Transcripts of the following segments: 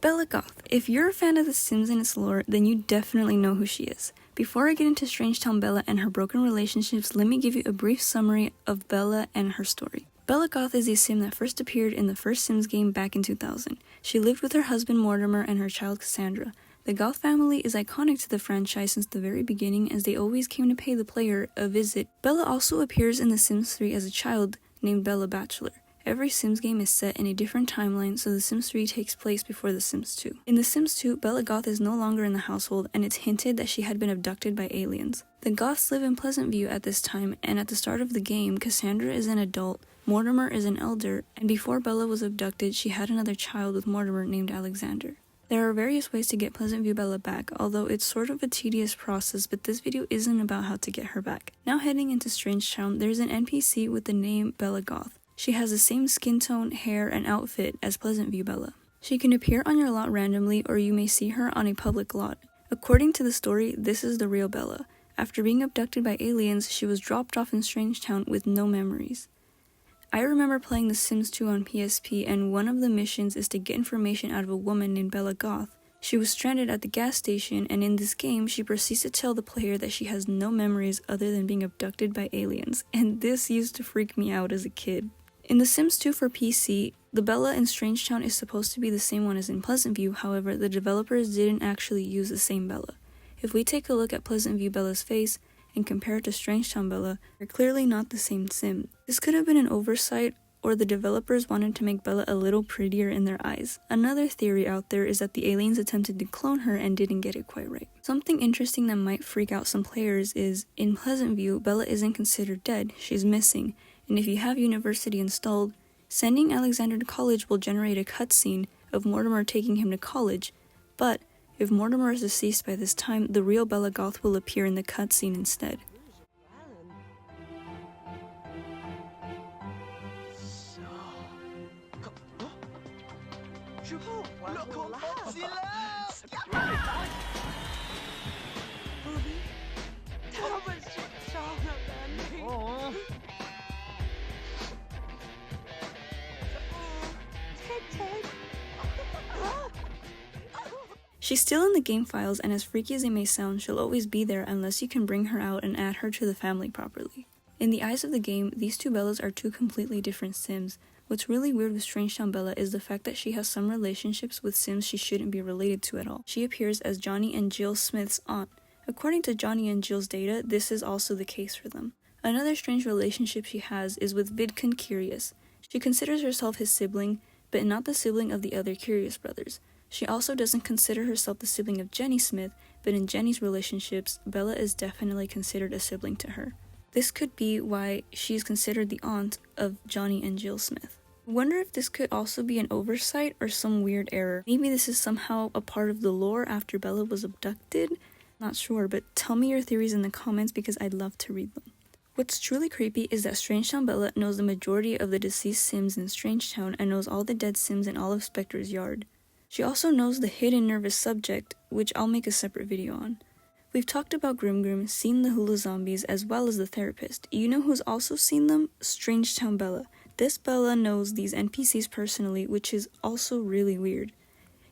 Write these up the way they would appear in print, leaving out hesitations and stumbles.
Bella Goth. If you're a fan of The Sims and its lore, then you definitely know who she is. Before I get into Strangetown Bella and her broken relationships, let me give you a brief summary of Bella and her story. Bella Goth is a Sim that first appeared in the first Sims game back in 2000. She lived with her husband Mortimer and her child Cassandra. The Goth family is iconic to the franchise since the very beginning, as they always came to pay the player a visit. Bella also appears in The Sims 3 as a child named Bella Bachelor. Every Sims game is set in a different timeline, so The Sims 3 takes place before The Sims 2. In The Sims 2, Bella Goth is no longer in the household, and it's hinted that she had been abducted by aliens. The Goths live in Pleasantview at this time, and at the start of the game, Cassandra is an adult, Mortimer is an elder, and before Bella was abducted, she had another child with Mortimer named Alexander. There are various ways to get Pleasantview Bella back, although it's sort of a tedious process, but this video isn't about how to get her back. Now heading into Strangetown, there's an NPC with the name Bella Goth. She has the same skin tone, hair, and outfit as Pleasantview Bella. She can appear on your lot randomly, or you may see her on a public lot. According to the story, this is the real Bella. After being abducted by aliens, she was dropped off in Strangetown with no memories. I remember playing The Sims 2 on PSP, and one of the missions is to get information out of a woman named Bella Goth. She was stranded at the gas station, and in this game, she proceeds to tell the player that she has no memories other than being abducted by aliens, and this used to freak me out as a kid. In The Sims 2 for PC, the Bella in Strangetown is supposed to be the same one as in Pleasantview, however, the developers didn't actually use the same Bella. If we take a look at Pleasantview Bella's face and compare it to Strangetown Bella, they're clearly not the same Sim. This could have been an oversight, or the developers wanted to make Bella a little prettier in their eyes. Another theory out there is that the aliens attempted to clone her and didn't get it quite right. Something interesting that might freak out some players is, in Pleasantview, Bella isn't considered dead, she's missing. And if you have University installed, sending Alexander to college will generate a cutscene of Mortimer taking him to college, but if Mortimer is deceased by this time, the real Bella Goth will appear in the cutscene instead. She's still in the game files, and as freaky as it may sound, she'll always be there unless you can bring her out and add her to the family properly. In the eyes of the game, these two Bellas are two completely different Sims. What's really weird with Strangetown Bella is the fact that she has some relationships with Sims she shouldn't be related to at all. She appears as Johnny and Jill Smith's aunt. According to Johnny and Jill's data, this is also the case for them. Another strange relationship she has is with Vidkun Curious. She considers herself his sibling, but not the sibling of the other Curious brothers. She also doesn't consider herself the sibling of Jenny Smith, but in Jenny's relationships, Bella is definitely considered a sibling to her. This could be why she is considered the aunt of Johnny and Jill Smith. I wonder if this could also be an oversight or some weird error. Maybe this is somehow a part of the lore after Bella was abducted? Not sure, but tell me your theories in the comments because I'd love to read them. What's truly creepy is that Strangetown Bella knows the majority of the deceased Sims in Strangetown and knows all the dead Sims in all of Spectre's yard. She also knows the hidden nervous subject, which I'll make a separate video on. We've talked about Grim, seen the hula zombies, as well as the therapist. You know who's also seen them? Strangetown Bella. This Bella knows these NPCs personally, which is also really weird.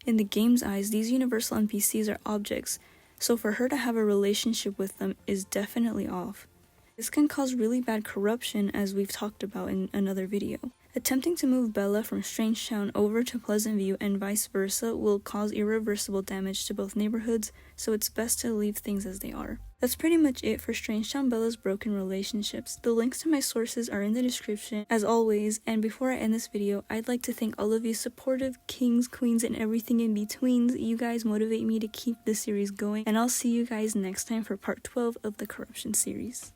In the game's eyes, these universal NPCs are objects, so for her to have a relationship with them is definitely off. This can cause really bad corruption, as we've talked about in another video. Attempting to move Bella from Strangetown over to Pleasantview and vice versa will cause irreversible damage to both neighborhoods, so it's best to leave things as they are. That's pretty much it for Strangetown Bella's broken relationships. The links to my sources are in the description, as always, and before I end this video, I'd like to thank all of you supportive kings, queens, and everything in betweens. You guys motivate me to keep this series going, and I'll see you guys next time for part 12 of the Corruption series.